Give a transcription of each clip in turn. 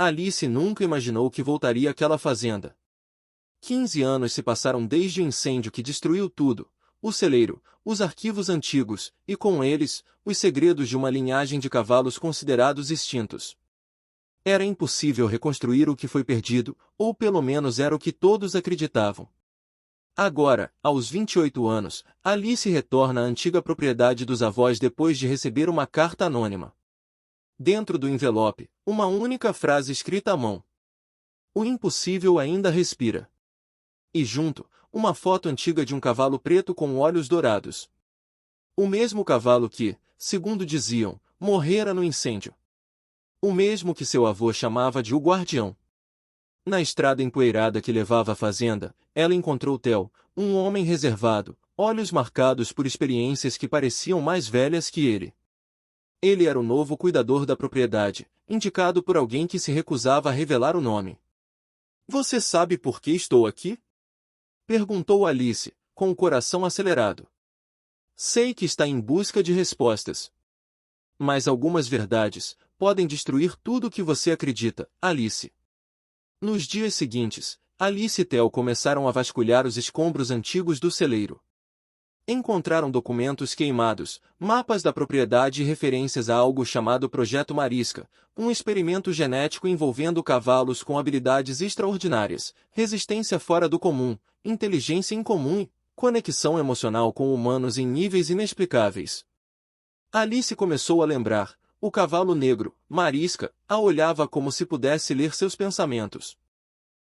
Alice nunca imaginou que voltaria àquela fazenda. 15 anos se passaram desde o incêndio que destruiu tudo, o celeiro, os arquivos antigos, e com eles, os segredos de uma linhagem de cavalos considerados extintos. Era impossível reconstruir o que foi perdido, ou pelo menos era o que todos acreditavam. Agora, aos 28 anos, Alice retorna à antiga propriedade dos avós depois de receber uma carta anônima. Dentro do envelope, uma única frase escrita à mão. O impossível ainda respira. E junto, uma foto antiga de um cavalo preto com olhos dourados. O mesmo cavalo que, segundo diziam, morrera no incêndio. O mesmo que seu avô chamava de o Guardião. Na estrada empoeirada que levava à fazenda, ela encontrou Theo, um homem reservado, olhos marcados por experiências que pareciam mais velhas que ele. Ele era o novo cuidador da propriedade, indicado por alguém que se recusava a revelar o nome. "Você sabe por que estou aqui?" perguntou Alice, com o coração acelerado. "Sei que está em busca de respostas. Mas algumas verdades podem destruir tudo o que você acredita, Alice." Nos dias seguintes, Alice e Theo começaram a vasculhar os escombros antigos do celeiro. Encontraram documentos queimados, mapas da propriedade e referências a algo chamado Projeto Marisca, um experimento genético envolvendo cavalos com habilidades extraordinárias, resistência fora do comum, inteligência incomum e conexão emocional com humanos em níveis inexplicáveis. Alice começou a lembrar. O cavalo negro, Marisca, a olhava como se pudesse ler seus pensamentos.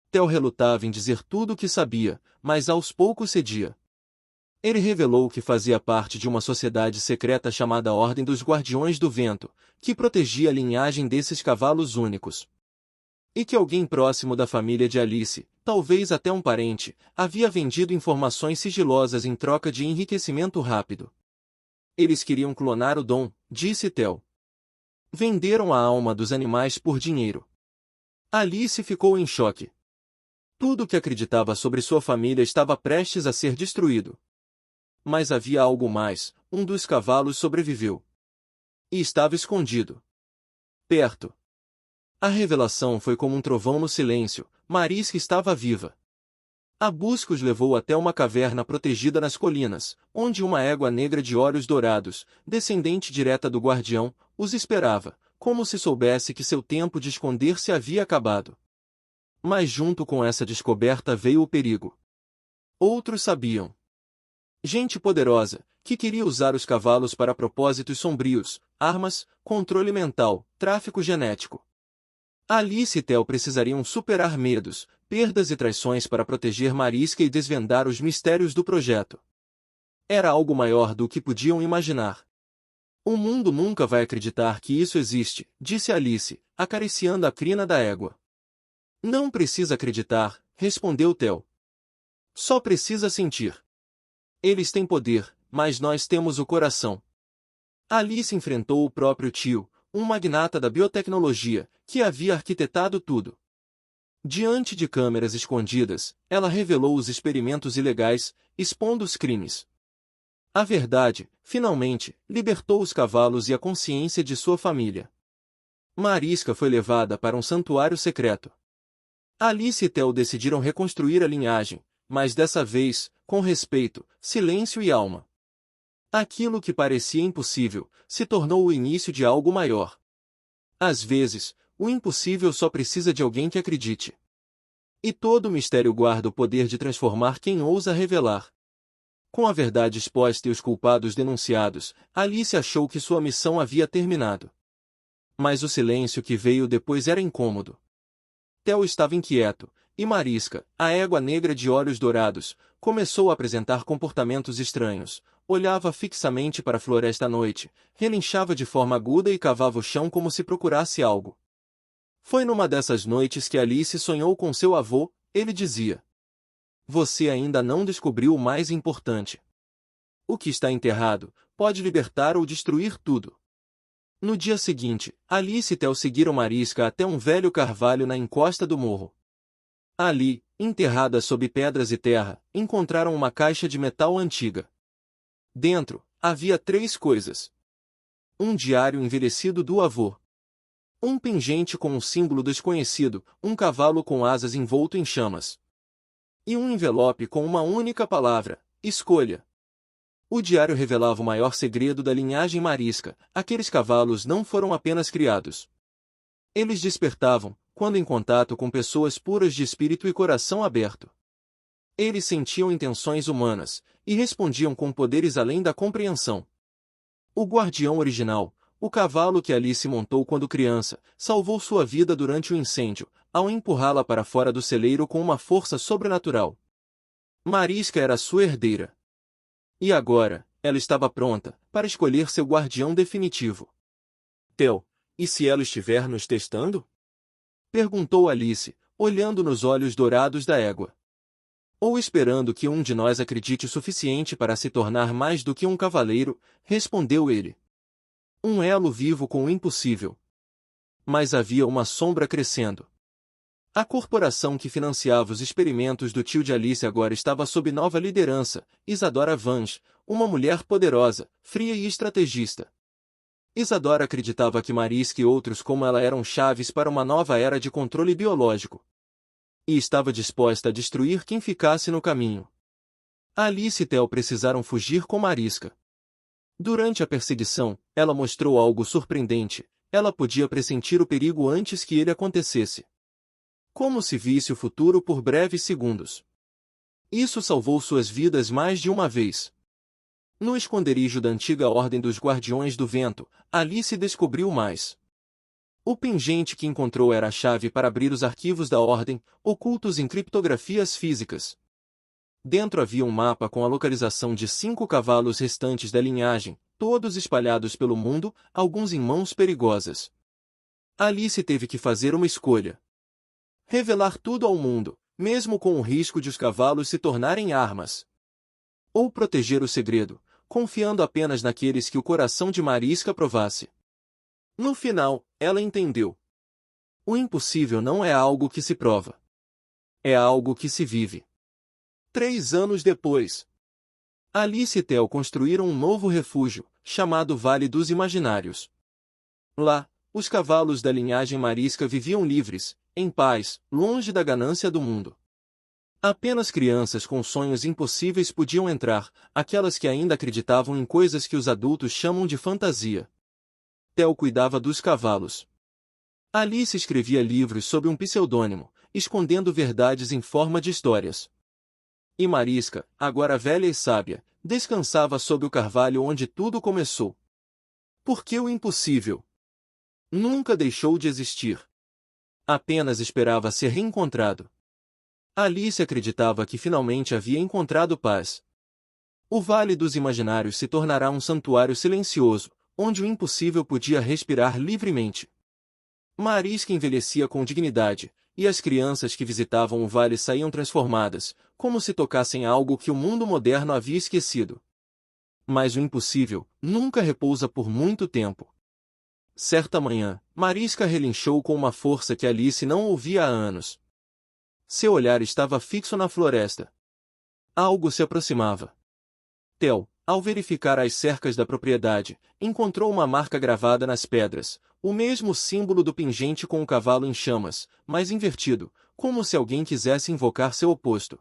Theo relutava em dizer tudo o que sabia, mas aos poucos cedia. Ele revelou que fazia parte de uma sociedade secreta chamada Ordem dos Guardiões do Vento, que protegia a linhagem desses cavalos únicos. E que alguém próximo da família de Alice, talvez até um parente, havia vendido informações sigilosas em troca de enriquecimento rápido. Eles queriam clonar o Dom, disse Theo. Venderam a alma dos animais por dinheiro. Alice ficou em choque. Tudo o que acreditava sobre sua família estava prestes a ser destruído. Mas havia algo mais, um dos cavalos sobreviveu. E estava escondido. Perto. A revelação foi como um trovão no silêncio, Marisca estava viva. A busca os levou até uma caverna protegida nas colinas, onde uma égua negra de olhos dourados, descendente direta do guardião, os esperava, como se soubesse que seu tempo de esconder-se havia acabado. Mas junto com essa descoberta veio o perigo. Outros sabiam. Gente poderosa, que queria usar os cavalos para propósitos sombrios, armas, controle mental, tráfico genético. Alice e Theo precisariam superar medos, perdas e traições para proteger Marisca e desvendar os mistérios do projeto. Era algo maior do que podiam imaginar. "O mundo nunca vai acreditar que isso existe", disse Alice, acariciando a crina da égua. "Não precisa acreditar", respondeu Theo. "Só precisa sentir. Eles têm poder, mas nós temos o coração." Alice enfrentou o próprio tio, um magnata da biotecnologia, que havia arquitetado tudo. Diante de câmeras escondidas, ela revelou os experimentos ilegais, expondo os crimes. A verdade, finalmente, libertou os cavalos e a consciência de sua família. Marisca foi levada para um santuário secreto. Alice e Theo decidiram reconstruir a linhagem, mas dessa vez, com respeito, silêncio e alma. Aquilo que parecia impossível, se tornou o início de algo maior. Às vezes, o impossível só precisa de alguém que acredite. E todo mistério guarda o poder de transformar quem ousa revelar. Com a verdade exposta e os culpados denunciados, Alice achou que sua missão havia terminado. Mas o silêncio que veio depois era incômodo. Theo estava inquieto, e Marisca, a égua negra de olhos dourados, começou a apresentar comportamentos estranhos. Olhava fixamente para a floresta à noite, relinchava de forma aguda e cavava o chão como se procurasse algo. Foi numa dessas noites que Alice sonhou com seu avô. Ele dizia: "Você ainda não descobriu o mais importante. O que está enterrado pode libertar ou destruir tudo." No dia seguinte, Alice e Theo seguiram Marisca até um velho carvalho na encosta do morro. Ali, enterrada sob pedras e terra, encontraram uma caixa de metal antiga. Dentro, havia 3 coisas. Um diário envelhecido do avô. Um pingente com um símbolo desconhecido, um cavalo com asas envolto em chamas. E um envelope com uma única palavra: escolha. O diário revelava o maior segredo da linhagem marisca: aqueles cavalos não foram apenas criados. Eles despertavam, quando em contato com pessoas puras de espírito e coração aberto. Eles sentiam intenções humanas, e respondiam com poderes além da compreensão. O guardião original, o cavalo que Alice montou quando criança, salvou sua vida durante o incêndio, ao empurrá-la para fora do celeiro com uma força sobrenatural. Marisca era sua herdeira. E agora, ela estava pronta para escolher seu guardião definitivo. Theo, e se ela estiver nos testando? Perguntou Alice, olhando nos olhos dourados da égua. Ou esperando que um de nós acredite o suficiente para se tornar mais do que um cavaleiro, respondeu ele. Um elo vivo com o impossível. Mas havia uma sombra crescendo. A corporação que financiava os experimentos do tio de Alice agora estava sob nova liderança, Isadora Vange, uma mulher poderosa, fria e estrategista. Isadora acreditava que Mariska e outros como ela eram chaves para uma nova era de controle biológico. E estava disposta a destruir quem ficasse no caminho. Alice e Theo precisaram fugir com Mariska. Durante a perseguição, ela mostrou algo surpreendente: ela podia pressentir o perigo antes que ele acontecesse. Como se visse o futuro por breves segundos. Isso salvou suas vidas mais de uma vez. No esconderijo da antiga Ordem dos Guardiões do Vento, Alice descobriu mais. O pingente que encontrou era a chave para abrir os arquivos da Ordem, ocultos em criptografias físicas. Dentro havia um mapa com a localização de 5 cavalos restantes da linhagem, todos espalhados pelo mundo, alguns em mãos perigosas. Alice teve que fazer uma escolha. Revelar tudo ao mundo, mesmo com o risco de os cavalos se tornarem armas. Ou proteger o segredo, confiando apenas naqueles que o coração de Mariska provasse. No final, ela entendeu. O impossível não é algo que se prova. É algo que se vive. 3 anos depois, Alice e Theo construíram um novo refúgio, chamado Vale dos Imaginários. Lá, os cavalos da linhagem Mariska viviam livres, em paz, longe da ganância do mundo. Apenas crianças com sonhos impossíveis podiam entrar, aquelas que ainda acreditavam em coisas que os adultos chamam de fantasia. Theo cuidava dos cavalos. Alice escrevia livros sob um pseudônimo, escondendo verdades em forma de histórias. E Mariska, agora velha e sábia, descansava sob o carvalho onde tudo começou. Porque o impossível nunca deixou de existir. Apenas esperava ser reencontrado. Alice acreditava que finalmente havia encontrado paz. O Vale dos Imaginários se tornará um santuário silencioso, onde o impossível podia respirar livremente. Mariska envelhecia com dignidade, e as crianças que visitavam o vale saíam transformadas, como se tocassem algo que o mundo moderno havia esquecido. Mas o impossível nunca repousa por muito tempo. Certa manhã, Mariska relinchou com uma força que Alice não ouvia há anos. Seu olhar estava fixo na floresta. Algo se aproximava. Theo, ao verificar as cercas da propriedade, encontrou uma marca gravada nas pedras, o mesmo símbolo do pingente com o cavalo em chamas, mas invertido, como se alguém quisesse invocar seu oposto.